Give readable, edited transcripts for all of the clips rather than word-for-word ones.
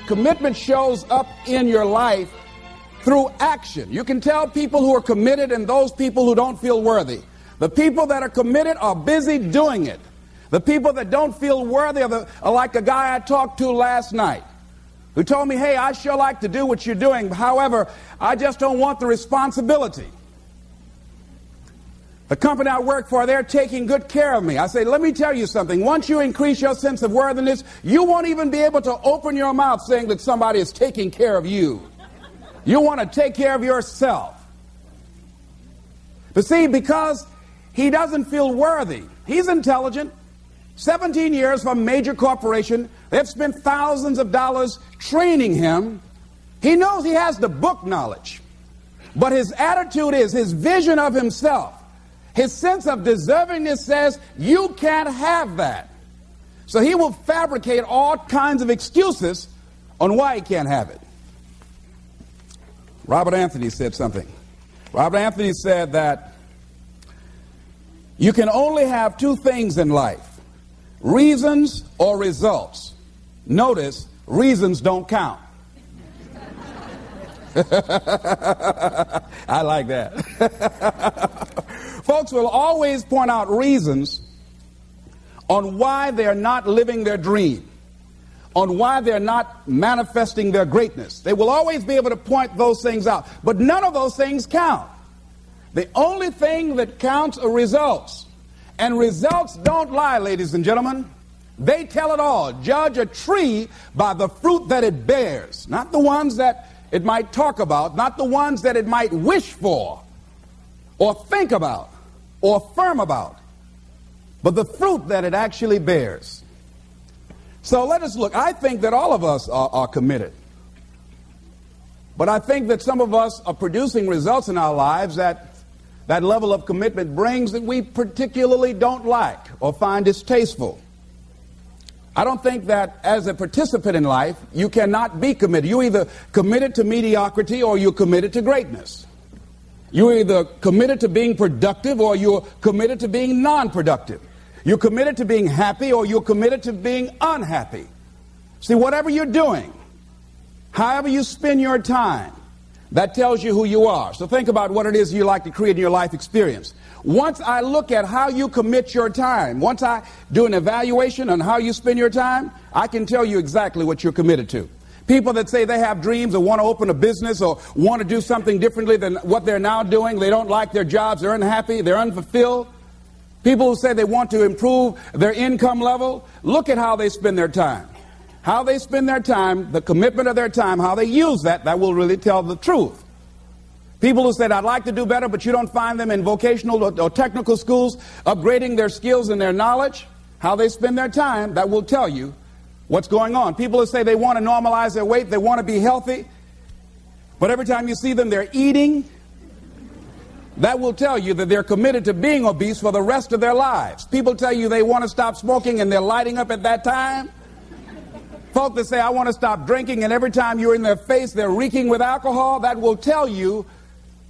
commitment shows up in your life through action. You can tell people who are committed and those people who don't feel worthy. The people that are committed are busy doing it. The people that don't feel worthy are like a guy I talked to last night who told me, hey, I sure like to do what you're doing. However, I just don't want the responsibility. The company I work for, they're taking good care of me. I say, let me tell you something. Once you increase your sense of worthiness, you won't even be able to open your mouth saying that somebody is taking care of you. You want to take care of yourself. But see, because he doesn't feel worthy, he's intelligent. 17 years from a major corporation. They've spent thousands of dollars training him. He knows he has the book knowledge. But his attitude is, his vision of himself, his sense of deservingness says, you can't have that. So he will fabricate all kinds of excuses on why he can't have it. Robert Anthony said something. Robert Anthony said that you can only have two things in life. Reasons or results. Notice, reasons don't count. I like that. Folks will always point out reasons on why they're not living their dream, on why they're not manifesting their greatness. They will always be able to point those things out, but none of those things count. The only thing that counts are results. And results don't lie, ladies and gentlemen. They tell it all. Judge a tree by the fruit that it bears, not the ones that it might talk about, not the ones that it might wish for, or think about, or affirm about, but the fruit that it actually bears. So let us look. I think that all of us are committed. But I think that some of us are producing results in our lives that level of commitment brings that we particularly don't like or find distasteful. I don't think that as a participant in life, you cannot be committed. You're either committed to mediocrity or you're committed to greatness. You're either committed to being productive or you're committed to being non-productive. You're committed to being happy or you're committed to being unhappy. See, whatever you're doing, however you spend your time, that tells you who you are. So think about what it is you like to create in your life experience. Once I look at how you commit your time, once I do an evaluation on how you spend your time, I can tell you exactly what you're committed to. People that say they have dreams or want to open a business or want to do something differently than what they're now doing, they don't like their jobs, they're unhappy, they're unfulfilled. People who say they want to improve their income level, look at how they spend their time. How they spend their time, the commitment of their time, how they use that will really tell the truth. People who said, I'd like to do better, but you don't find them in vocational or technical schools upgrading their skills and their knowledge, how they spend their time, that will tell you what's going on. People who say they want to normalize their weight, they want to be healthy, but every time you see them, they're eating, that will tell you that they're committed to being obese for the rest of their lives. People tell you they want to stop smoking and they're lighting up at that time. Folk that say, I want to stop drinking, and every time you're in their face, they're reeking with alcohol, that will tell you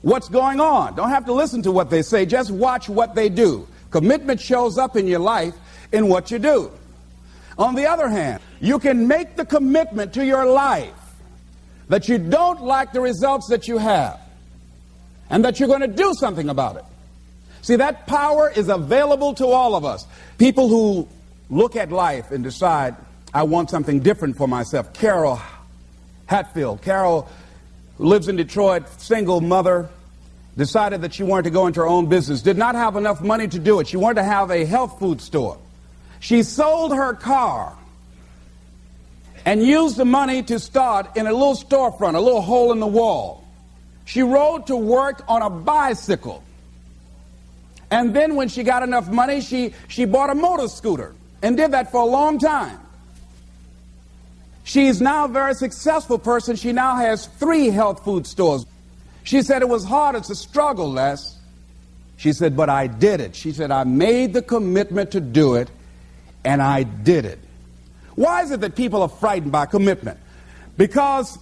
what's going on. Don't have to listen to what they say, just watch what they do. Commitment shows up in your life in what you do. On the other hand, you can make the commitment to your life that you don't like the results that you have, and that you're going to do something about it. See, that power is available to all of us. People who look at life and decide, I want something different for myself. Carol Hatfield. Carol, who lives in Detroit, single mother, decided that she wanted to go into her own business. Did not have enough money to do it. She wanted to have a health food store. She sold her car and used the money to start in a little storefront, a little hole in the wall. She rode to work on a bicycle. And then when she got enough money, she bought a motor scooter and did that for a long time. She's now a very successful person. She now has 3 health food stores. She said it was hard, it's a struggle, Les. She said, but I did it. She said, I made the commitment to do it, and I did it. Why is it that people are frightened by commitment? Because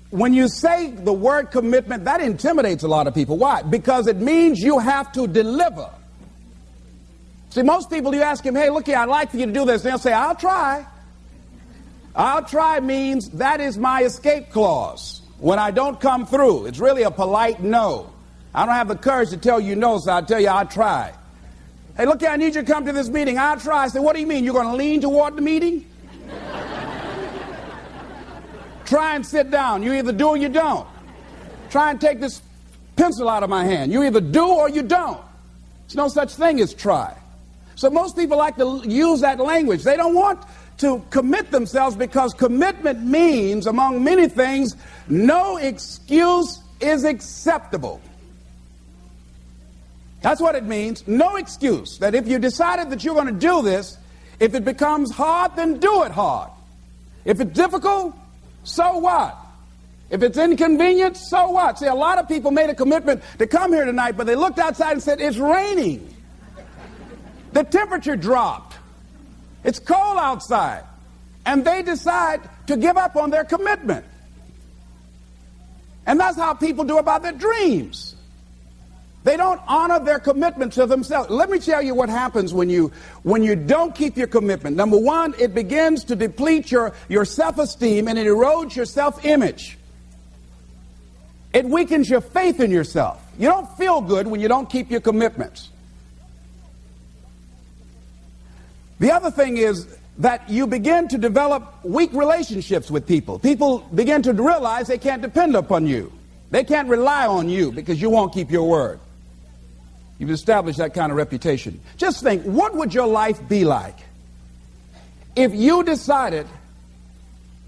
when you say the word commitment, that intimidates a lot of people. Why? Because it means you have to deliver. See, most people, you ask them, hey, look here, I'd like for you to do this. They'll say, I'll try. I'll try means that is my escape clause. When I don't come through, it's really a polite no. I don't have the courage to tell you no, so I'll tell you I'll try. Hey, look here, I need you to come to this meeting. I'll try. I say, what do you mean? You're going to lean toward the meeting? Try and sit down. You either do or you don't. Try and take this pencil out of my hand. You either do or you don't. There's no such thing as try. So most people like to use that language. They don't want to commit themselves because commitment means, among many things, no excuse is acceptable. That's what it means. No excuse. That if you decided that you're going to do this, if it becomes hard, then do it hard. If it's difficult, so what? If it's inconvenient, so what? See, a lot of people made a commitment to come here tonight, but they looked outside and said, it's raining. The temperature dropped. It's cold outside. And they decide to give up on their commitment. And that's how people do about their dreams. They don't honor their commitment to themselves. Let me tell you what happens when you don't keep your commitment. Number one, it begins to deplete your self-esteem and it erodes your self-image. It weakens your faith in yourself. You don't feel good when you don't keep your commitments. The other thing is that you begin to develop weak relationships with people. People begin to realize they can't depend upon you. They can't rely on you because you won't keep your word. You've established that kind of reputation. Just think, what would your life be like if you decided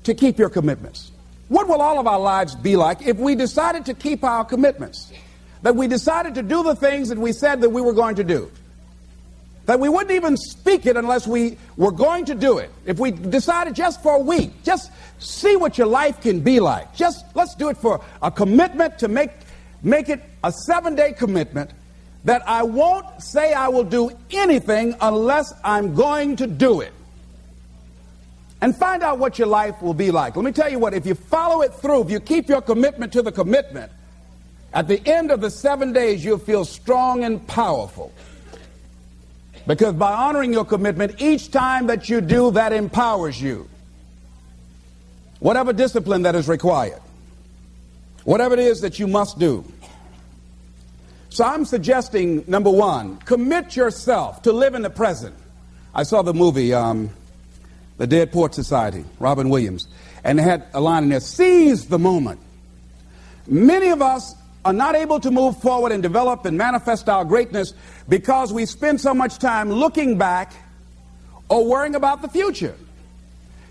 to keep your commitments? What will all of our lives be like if we decided to keep our commitments? That we decided to do the things that we said that we were going to do. That we wouldn't even speak it unless we were going to do it. If we decided just for a week, just see what your life can be like. Let's do it for a commitment to make it a 7-day commitment that I won't say I will do anything unless I'm going to do it. And find out what your life will be like. Let me tell you what, if you follow it through, if you keep your commitment to the commitment, at the end of the 7 days, you'll feel strong and powerful. Because by honoring your commitment, each time that you do, that empowers you. Whatever discipline that is required. Whatever it is that you must do. So I'm suggesting, number one, commit yourself to live in the present. I saw the movie, The Dead Poets Society, Robin Williams, and they had a line in there, seize the moment. Many of us are not able to move forward and develop and manifest our greatness because we spend so much time looking back or worrying about the future.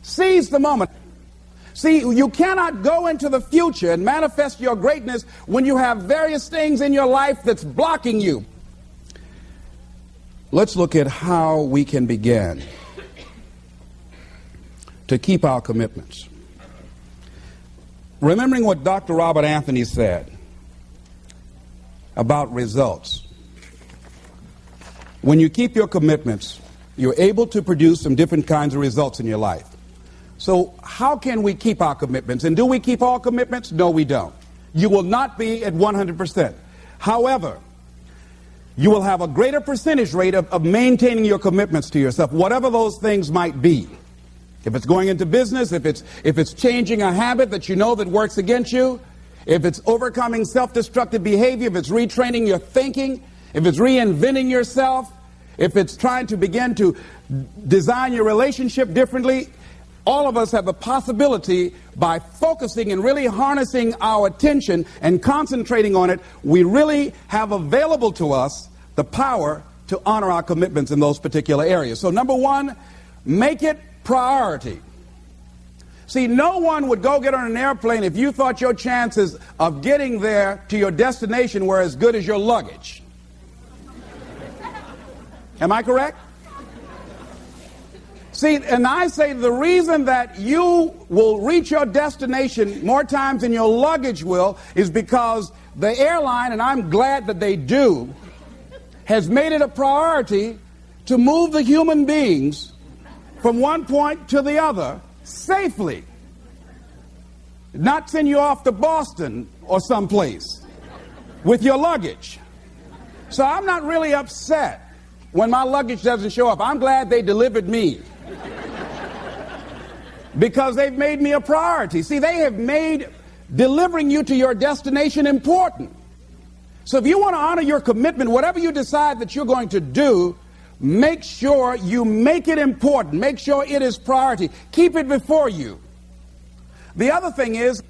Seize the moment. See, you cannot go into the future and manifest your greatness when you have various things in your life that's blocking you. Let's look at how we can begin to keep our commitments. Remembering what Dr. Robert Anthony said about results. When you keep your commitments, you're able to produce some different kinds of results in your life. So how can we keep our commitments? And do we keep all commitments? No, we don't. You will not be at 100%. However, you will have a greater percentage rate of maintaining your commitments to yourself, whatever those things might be. If it's going into business, if it's changing a habit that you know that works against you, if it's overcoming self-destructive behavior, if it's retraining your thinking, if it's reinventing yourself, if it's trying to begin to design your relationship differently, all of us have the possibility, by focusing and really harnessing our attention and concentrating on it, we really have available to us the power to honor our commitments in those particular areas. So number one, make it priority. See, no one would go get on an airplane if you thought your chances of getting there to your destination were as good as your luggage. Am I correct? See, and I say the reason that you will reach your destination more times than your luggage will is because the airline, and I'm glad that they do, has made it a priority to move the human beings from one point to the other safely. Not send you off to Boston or someplace with your luggage. So I'm not really upset when my luggage doesn't show up. I'm glad they delivered me. because they've made me a priority. See, they have made delivering you to your destination important. So if you want to honor your commitment, whatever you decide that you're going to do, make sure you make it important. Make sure it is priority. Keep it before you. The other thing is,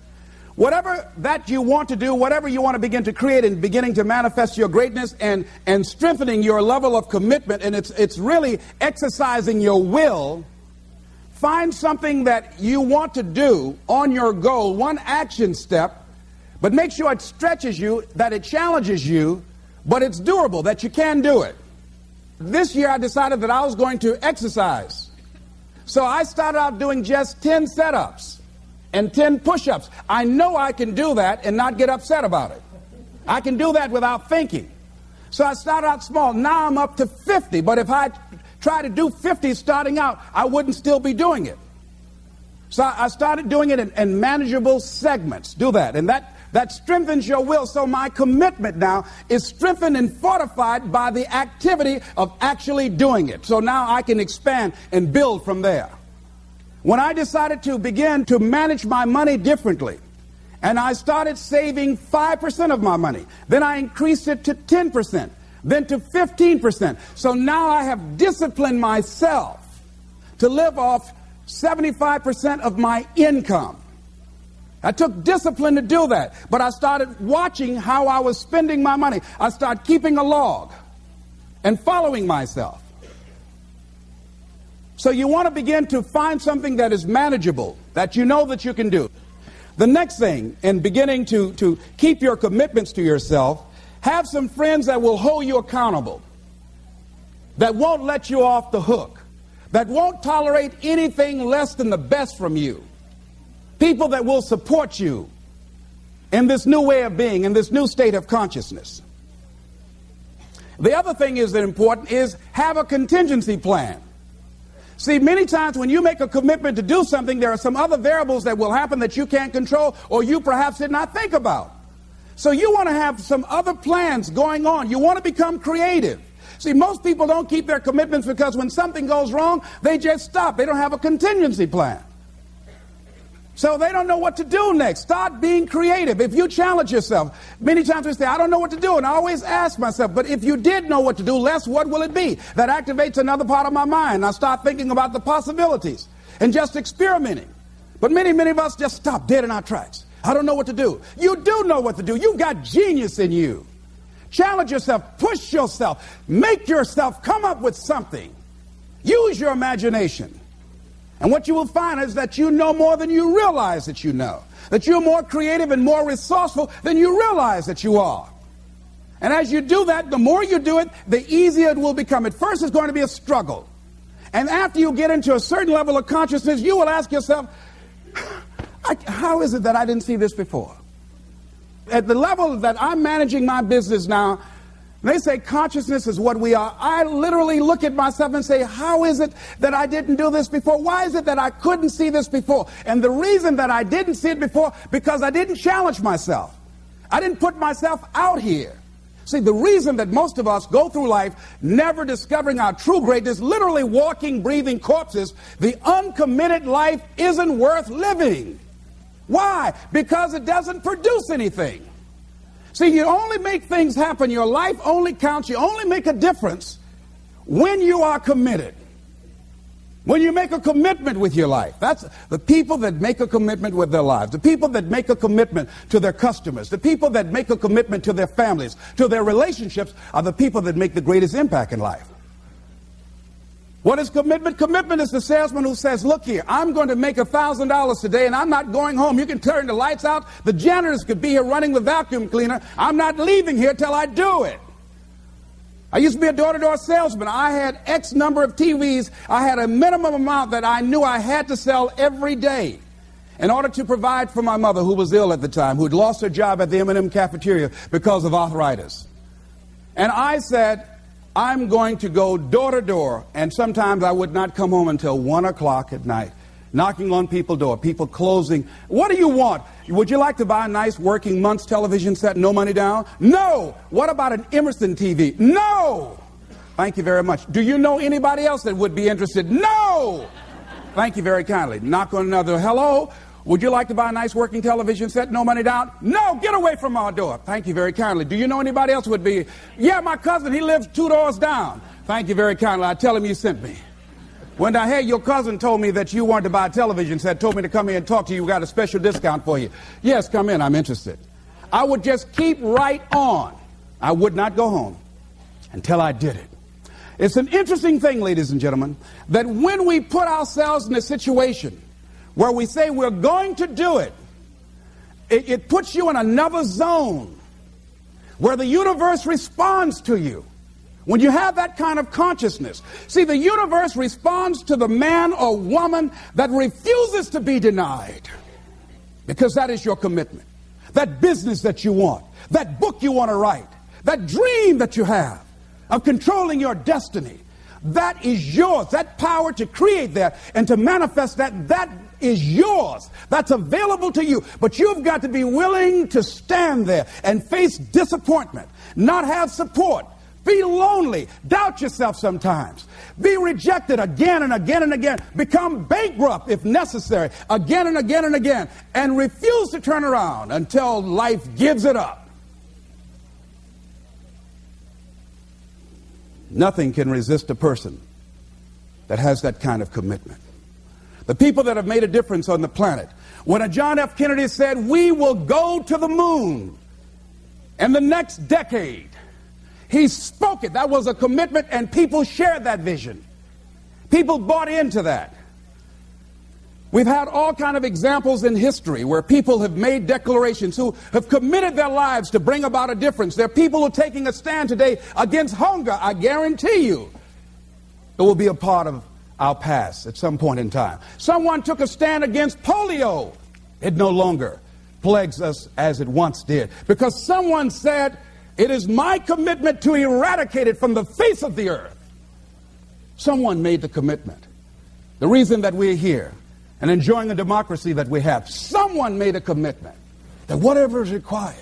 whatever that you want to do, whatever you want to begin to create and beginning to manifest your greatness and strengthening your level of commitment, and it's really exercising your will, find something that you want to do on your goal, one action step, but make sure it stretches you, that it challenges you, but it's doable, that you can do it. This year I decided that I was going to exercise. So I started out doing just 10 setups and 10 push-ups. I know I can do that and not get upset about it. I can do that without thinking. So I started out small. Now I'm up to 50. But if I try to do 50 starting out, I wouldn't still be doing it. So I started doing it in manageable segments. Do that. And that strengthens your will. So my commitment now is strengthened and fortified by the activity of actually doing it. So now I can expand and build from there. When I decided to begin to manage my money differently, and I started saving 5% of my money, then I increased it to 10%, then to 15%. So now I have disciplined myself to live off 75% of my income. I took discipline to do that, but I started watching how I was spending my money. I started keeping a log and following myself. So you want to begin to find something that is manageable, that you know that you can do. The next thing, in beginning to keep your commitments to yourself, have some friends that will hold you accountable, that won't let you off the hook, that won't tolerate anything less than the best from you. People that will support you in this new way of being, in this new state of consciousness. The other thing is that important is have a contingency plan. See, many times when you make a commitment to do something, there are some other variables that will happen that you can't control or you perhaps did not think about. So you want to have some other plans going on. You want to become creative. See, most people don't keep their commitments because when something goes wrong, they just stop. They don't have a contingency plan. So they don't know what to do next. Start being creative. If you challenge yourself, many times we say, I don't know what to do. And I always ask myself, but if you did know what to do, Les, what will it be? That activates another part of my mind. I start thinking about the possibilities and just experimenting. But many of us just stop dead in our tracks. I don't know what to do. You do know what to do. You've got genius in you. Challenge yourself. Push yourself. Make yourself come up with something. Use your imagination. And what you will find is that you know more than you realize that you know. That you're more creative and more resourceful than you realize that you are. And as you do that, the more you do it, the easier it will become. At first, it's going to be a struggle. And after you get into a certain level of consciousness, you will ask yourself, how is it that I didn't see this before? At the level that I'm managing my business now, they say consciousness is what we are. I literally look at myself and say, how is it that I didn't do this before? Why is it that I couldn't see this before? And the reason that I didn't see it before, because I didn't challenge myself. I didn't put myself out here. See, the reason that most of us go through life never discovering our true greatness, literally walking, breathing corpses, the uncommitted life isn't worth living. Why? Because it doesn't produce anything. See, you only make things happen. Your life only counts. You only make a difference when you are committed. When you make a commitment with your life. That's the people that make a commitment with their lives. The people that make a commitment to their customers. The people that make a commitment to their families, to their relationships, are the people that make the greatest impact in life. What is commitment? Commitment is the salesman who says, look here, I'm going to make $1,000 today and I'm not going home. You can turn the lights out. The janitors could be here running the vacuum cleaner. I'm not leaving here till I do it. I used to be a door-to-door salesman. I had X number of TVs. I had a minimum amount that I knew I had to sell every day in order to provide for my mother, who was ill at the time, who had lost her job at the M&M cafeteria because of arthritis. And I said, I'm going to go door to door, and sometimes I would not come home until 1 o'clock at night, knocking on people's door, people closing. What do you want? Would you like to buy a nice working month's television set, no money down? No. What about an Emerson TV? No. Thank you very much. Do you know anybody else that would be interested? No. Thank you very kindly. Knock on another. Hello? Would you like to buy a nice working television set? No money down? No, get away from our door. Thank you very kindly. Do you know anybody else would be? Yeah, my cousin, he lives 2 doors down. Thank you very kindly. I tell him you sent me. When I heard your cousin told me that you wanted to buy a television set, told me to come here and talk to you, we got a special discount for you. Yes, come in, I'm interested. I would just keep right on. I would not go home until I did it. It's an interesting thing, ladies and gentlemen, that when we put ourselves in a situation where we say we're going to do it, it puts you in another zone where the universe responds to you. When you have that kind of consciousness, see, the universe responds to the man or woman that refuses to be denied, because that is your commitment. That business that you want, that book you want to write, that dream that you have of controlling your destiny, that is yours. That power to create that and to manifest that is yours. That's available to you. But you've got to be willing to stand there and face disappointment, not have support, be lonely, doubt yourself sometimes, be rejected again and again and again, become bankrupt if necessary, again and again and again, and refuse to turn around until life gives it up. Nothing can resist a person that has that kind of commitment. The people that have made a difference on the planet. When a John F. Kennedy said, we will go to the moon in the next decade, he spoke it. That was a commitment, and people shared that vision. People bought into that. We've had all kind of examples in history where people have made declarations, who have committed their lives to bring about a difference. There are people who are taking a stand today against hunger. I guarantee you it will be a part of our past at some point in time. Someone took a stand against polio. It no longer plagues us as it once did, because someone said, it is my commitment to eradicate it from the face of the earth. Someone made the commitment. The reason that we're here and enjoying the democracy that we have, someone made a commitment that whatever is required,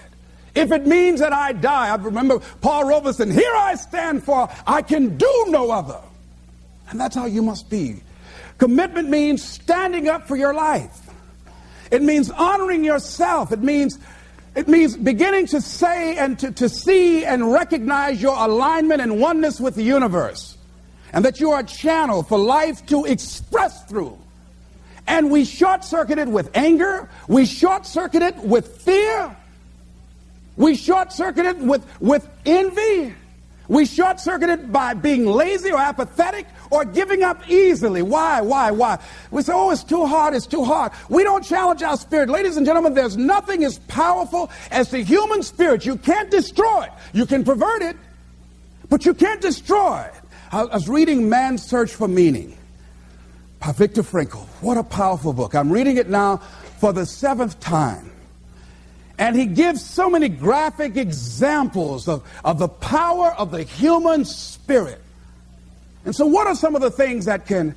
if it means that I die. I remember Paul Robeson, here I stand, for I can do no other. And that's how you must be. Commitment means standing up for your life. It means honoring yourself. It means beginning to say and to see and recognize your alignment and oneness with the universe, and that you are a channel for life to express through. And we short-circuit it with anger. We short-circuit it with fear. We short-circuit it with envy. We short-circuit it by being lazy or apathetic or giving up easily. Why? We say, oh, it's too hard, it's too hard. We don't challenge our spirit. Ladies and gentlemen, there's nothing as powerful as the human spirit. You can't destroy it. You can pervert it, but you can't destroy it. I was reading Man's Search for Meaning by Viktor Frankl. What a powerful book. I'm reading it now for the 7th time. And he gives so many graphic examples of the power of the human spirit. And so what are some of the things that can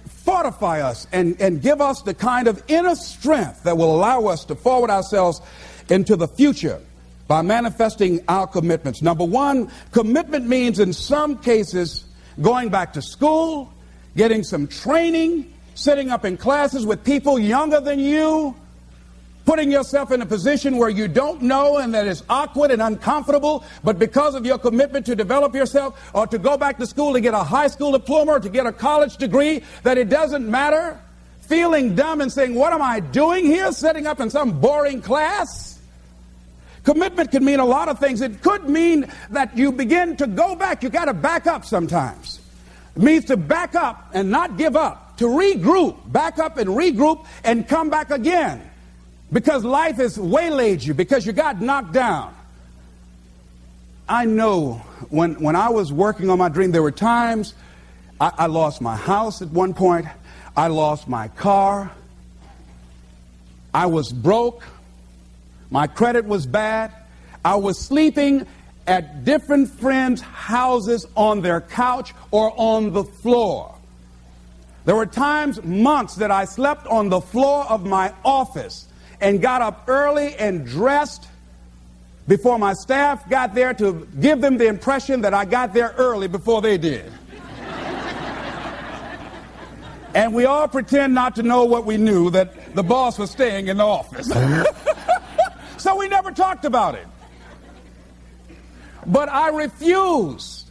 fortify us and give us the kind of inner strength that will allow us to forward ourselves into the future by manifesting our commitments? Number one, commitment means in some cases going back to school, getting some training, sitting up in classes with people younger than you, putting yourself in a position where you don't know and that is awkward and uncomfortable, but because of your commitment to develop yourself, or to go back to school to get a high school diploma or to get a college degree, that it doesn't matter, feeling dumb and saying, what am I doing here, sitting up in some boring class? Commitment can mean a lot of things. It could mean that you begin to go back. You got to back up sometimes. It means to back up and not give up, to regroup, back up and regroup and come back again. Because life has waylaid you, because you got knocked down. I know when I was working on my dream, there were times I lost my house at one point. I lost my car. I was broke. My credit was bad. I was sleeping at different friends' houses on their couch or on the floor. There were times, months, that I slept on the floor of my office and got up early and dressed before my staff got there to give them the impression that I got there early before they did. And we all pretend not to know what we knew, that the boss was staying in the office. So we never talked about it. But I refuse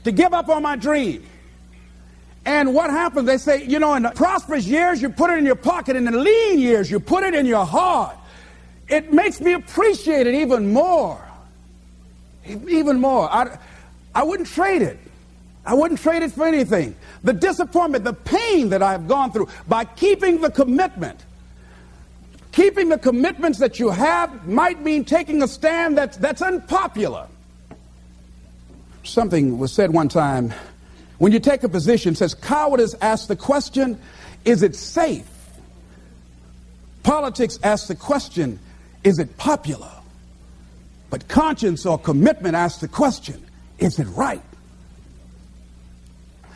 to give up on my dream. And what happens, they say, in the prosperous years, you put it in your pocket. In the lean years, you put it in your heart. It makes me appreciate it even more. Even more. I wouldn't trade it. I wouldn't trade it for anything. The disappointment, the pain that I've gone through by keeping the commitment. Keeping the commitments that you have might mean taking a stand that's unpopular. Something was said one time. When you take a position, it says, cowardice asks the question, is it safe? Politics asks the question, is it popular? But conscience or commitment asks the question, is it right?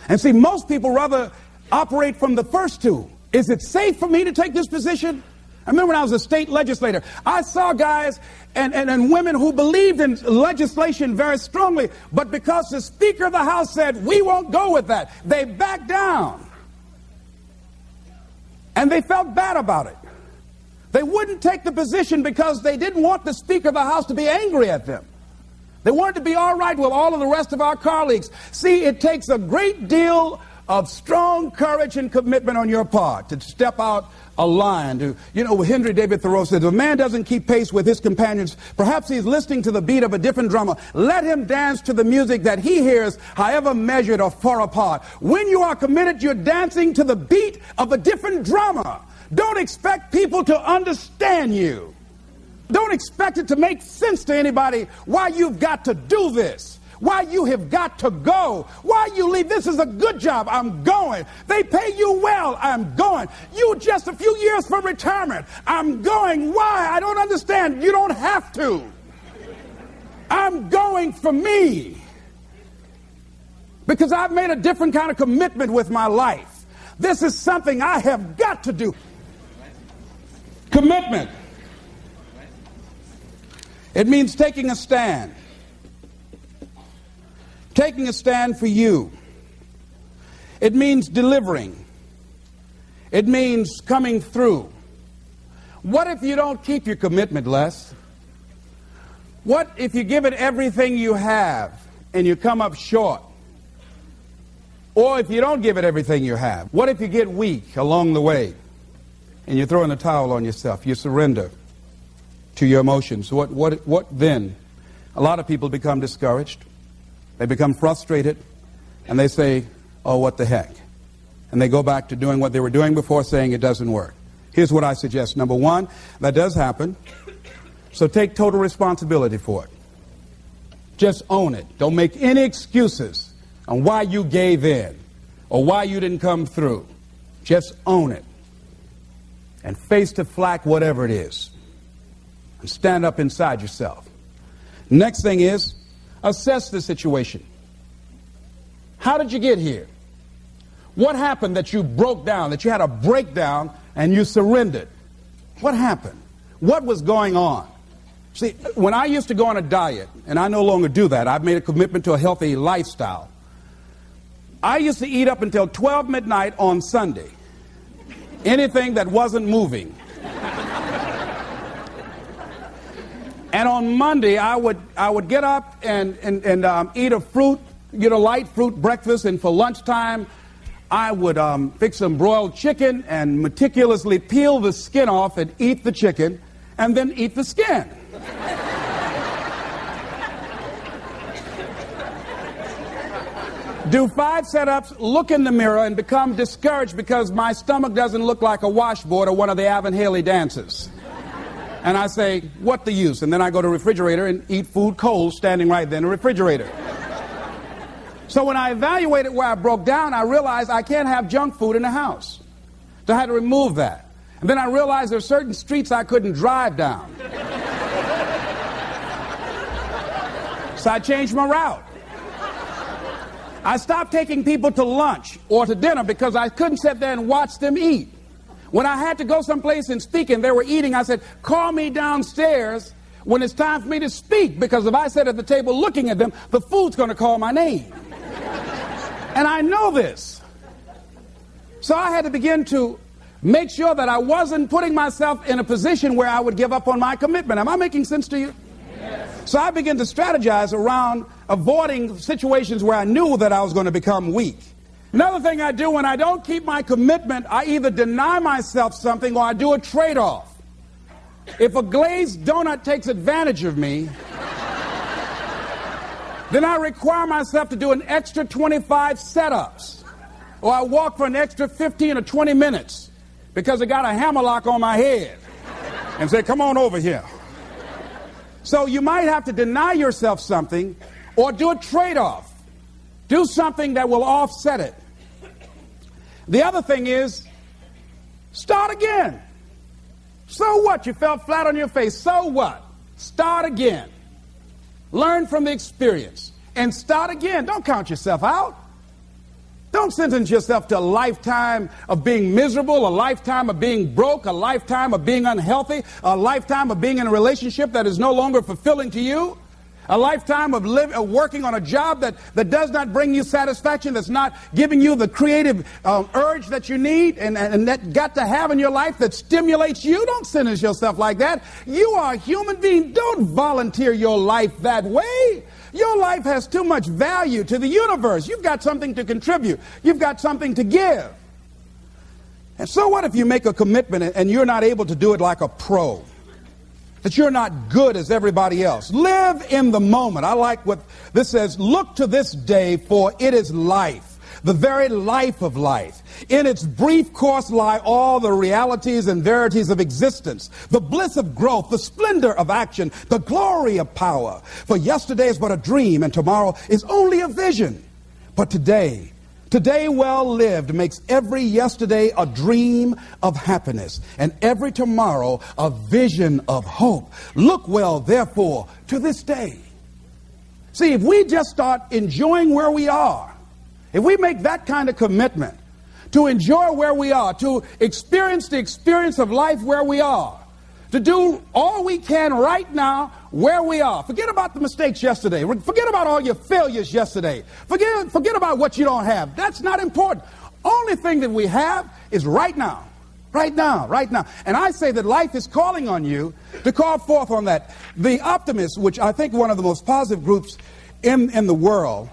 And see, most people rather operate from the first two. Is it safe for me to take this position? I remember when I was a state legislator, I saw guys and women who believed in legislation very strongly, but because the Speaker of the House said, we won't go with that, they backed down. And they felt bad about it. They wouldn't take the position because they didn't want the Speaker of the House to be angry at them. They wanted to be all right with all of the rest of our colleagues. See, it takes a great deal of strong courage and commitment on your part to step out a line. Henry David Thoreau said, if a man doesn't keep pace with his companions, perhaps he's listening to the beat of a different drummer. Let him dance to the music that he hears, however measured or far apart. When you are committed, you're dancing to the beat of a different drummer. Don't expect people to understand you. Don't expect it to make sense to anybody why you've got to do this. Why you have got to go. Why you leave. This is a good job. I'm going. They pay you well. I'm going. You just a few years from retirement. I'm going. Why? I don't understand. You don't have to. I'm going for me. Because I've made a different kind of commitment with my life. This is something I have got to do. Commitment. It means taking a stand. Taking a stand for you. It means delivering. It means coming through. What if you don't keep your commitment, Les? What if you give it everything you have and you come up short? Or if you don't give it everything you have? What if you get weak along the way and you throw in the towel on yourself? You surrender to your emotions. What then? A lot of people become discouraged. They become frustrated, and they say, oh, what the heck? And they go back to doing what they were doing before, saying it doesn't work. Here's what I suggest. Number one, that does happen, so take total responsibility for it. Just own it. Don't make any excuses on why you gave in or why you didn't come through. Just own it and face the flak, whatever it is, and stand up inside yourself. Next thing is, assess the situation. How did you get here? What happened that you broke down, that you had a breakdown and you surrendered? What happened? What was going on? See, when I used to go on a diet, and I no longer do that, I've made a commitment to a healthy lifestyle. I used to eat up until 12 midnight on Sunday. Anything that wasn't moving. And on Monday, I would get up and eat a fruit, light fruit breakfast. And for lunchtime, I would fix some broiled chicken and meticulously peel the skin off and eat the chicken and then eat the skin. Do 5 setups, look in the mirror, and become discouraged because my stomach doesn't look like a washboard or one of the Avon Haley dances. And I say, what the use? And then I go to the refrigerator and eat food cold standing right there in the refrigerator. So when I evaluated where I broke down, I realized I can't have junk food in the house. So I had to remove that. And then I realized there are certain streets I couldn't drive down. So I changed my route. I stopped taking people to lunch or to dinner because I couldn't sit there and watch them eat. When I had to go someplace and speak and they were eating, I said, call me downstairs when it's time for me to speak, because if I sit at the table looking at them, the food's going to call my name. And I know this. So I had to begin to make sure that I wasn't putting myself in a position where I would give up on my commitment. Am I making sense to you? Yes. So I began to strategize around avoiding situations where I knew that I was going to become weak. Another thing I do when I don't keep my commitment, I either deny myself something or I do a trade-off. If a glazed donut takes advantage of me, then I require myself to do an extra 25 setups. Or I walk for an extra 15 or 20 minutes because I got a hammerlock on my head and say, come on over here. So you might have to deny yourself something or do a trade-off. Do something that will offset it. The other thing is, start again. So what? You fell flat on your face. So what? Start again. Learn from the experience and start again. Don't count yourself out. Don't sentence yourself to a lifetime of being miserable, a lifetime of being broke, a lifetime of being unhealthy, a lifetime of being in a relationship that is no longer fulfilling to you, a lifetime of working on a job that does not bring you satisfaction, that's not giving you the creative urge that you need and that got to have in your life that stimulates you. Don't sentence yourself like that. You are a human being. Don't volunteer your life that way. Your life has too much value to the universe. You've got something to contribute. You've got something to give. And so what if you make a commitment and you're not able to do it like a pro? That you're not good as everybody else. Live in the moment. I like what this says. Look to this day, for it is life, the very life of life. In its brief course lie all the realities and verities of existence, the bliss of growth, the splendor of action, the glory of power. For yesterday is but a dream, and tomorrow is only a vision. But today well lived makes every yesterday a dream of happiness, and every tomorrow a vision of hope. Look well, therefore, to this day. See, if we just start enjoying where we are, if we make that kind of commitment to enjoy where we are, to experience the experience of life where we are, to do all we can right now where we are. Forget about the mistakes yesterday. Forget about all your failures yesterday. Forget about what you don't have. That's not important. Only thing that we have is right now. Right now, right now. And I say that life is calling on you to call forth on that. The optimists, which I think one of the most positive groups in the world,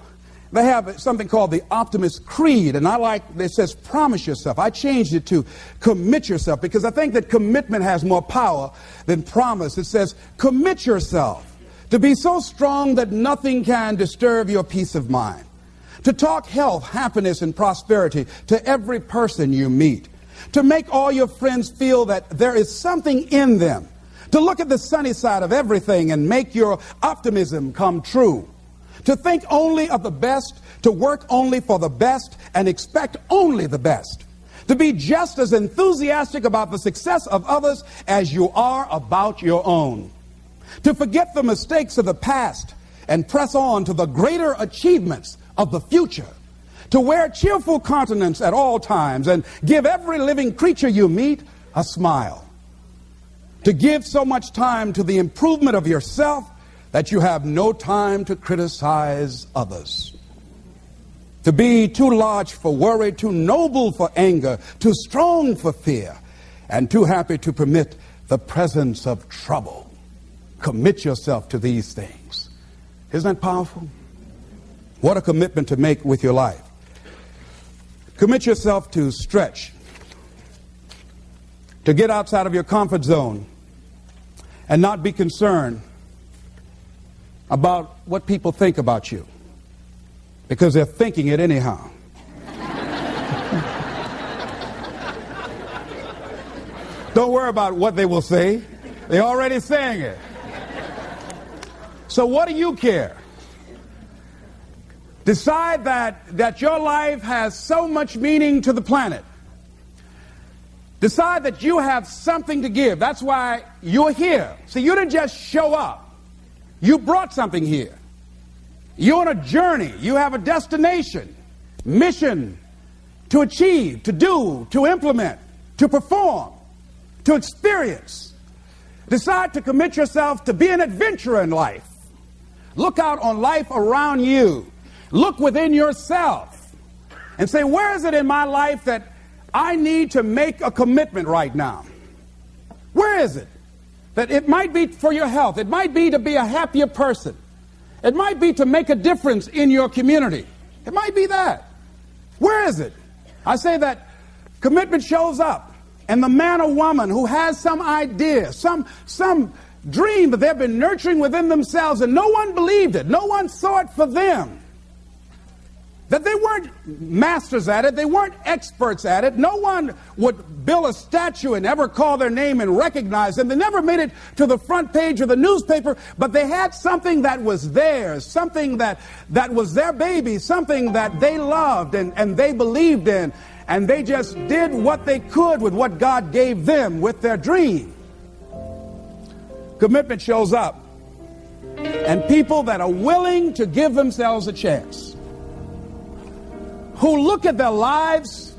they have something called the Optimist Creed, and I like, it says promise yourself. I changed it to commit yourself because I think that commitment has more power than promise. It says commit yourself to be so strong that nothing can disturb your peace of mind, to talk health, happiness, and prosperity to every person you meet, to make all your friends feel that there is something in them, to look at the sunny side of everything and make your optimism come true, to think only of the best, to work only for the best, and expect only the best. To be just as enthusiastic about the success of others as you are about your own. To forget the mistakes of the past and press on to the greater achievements of the future. To wear cheerful countenance at all times and give every living creature you meet a smile. To give so much time to the improvement of yourself that you have no time to criticize others. To be too large for worry, too noble for anger, too strong for fear, and too happy to permit the presence of trouble. Commit yourself to these things. Isn't that powerful? What a commitment to make with your life. Commit yourself to stretch, to get outside of your comfort zone and not be concerned about what people think about you, because they're thinking it anyhow. Don't worry about what they will say. They're already saying it. So what do you care? Decide that your life has so much meaning to the planet. Decide that you have something to give. That's why you're here. See, you didn't just show up. You brought something here. You're on a journey. You have a destination, mission to achieve, to do, to implement, to perform, to experience. Decide to commit yourself to be an adventurer in life. Look out on life around you. Look within yourself and say, where is it in my life that I need to make a commitment right now. Where is it? That it might be for your health. It might be to be a happier person. It might be to make a difference in your community. It might be that. Where is it? I say that commitment shows up, and the man or woman who has some idea, some dream that they've been nurturing within themselves, and no one believed it, no one saw it for them, that they weren't masters at it, they weren't experts at it, no one would build a statue and ever call their name and recognize them. They never made it to the front page of the newspaper, but they had something that was theirs, something that was their baby, something that they loved and they believed in, and they just did what they could with what God gave them with their dream. Commitment shows up, and people that are willing to give themselves a chance, who look at their lives,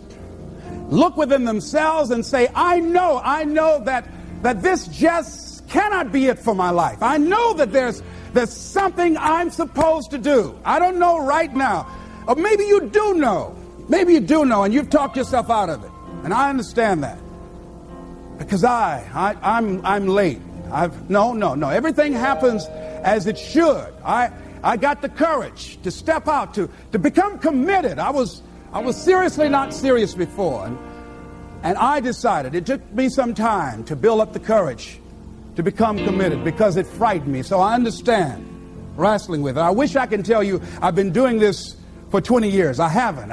look within themselves and say, I know that this just cannot be it for my life. I know that there's something I'm supposed to do. I don't know right now. Or maybe you do know. Maybe you do know, and you've talked yourself out of it. And I understand that. Because I'm late. No. Everything happens as it should. I got the courage to step out, to become committed. I was seriously not serious before. And I decided, it took me some time to build up the courage to become committed because it frightened me. So I understand wrestling with it. I wish I could tell you I've been doing this for 20 years. I haven't.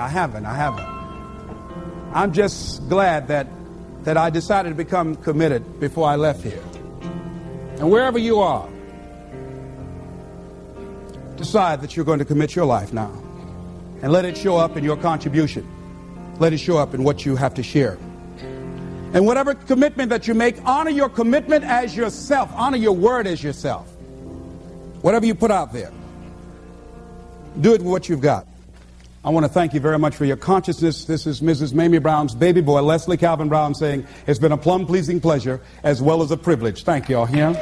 I'm just glad that I decided to become committed before I left here. And wherever you are, decide that you're going to commit your life now. And let it show up in your contribution. Let it show up in what you have to share. And whatever commitment that you make, honor your commitment as yourself. Honor your word as yourself. Whatever you put out there, do it with what you've got. I want to thank you very much for your consciousness. This is Mrs. Mamie Brown's baby boy, Leslie Calvin Brown, saying it's been a plum-pleasing pleasure as well as a privilege. Thank you all. Here.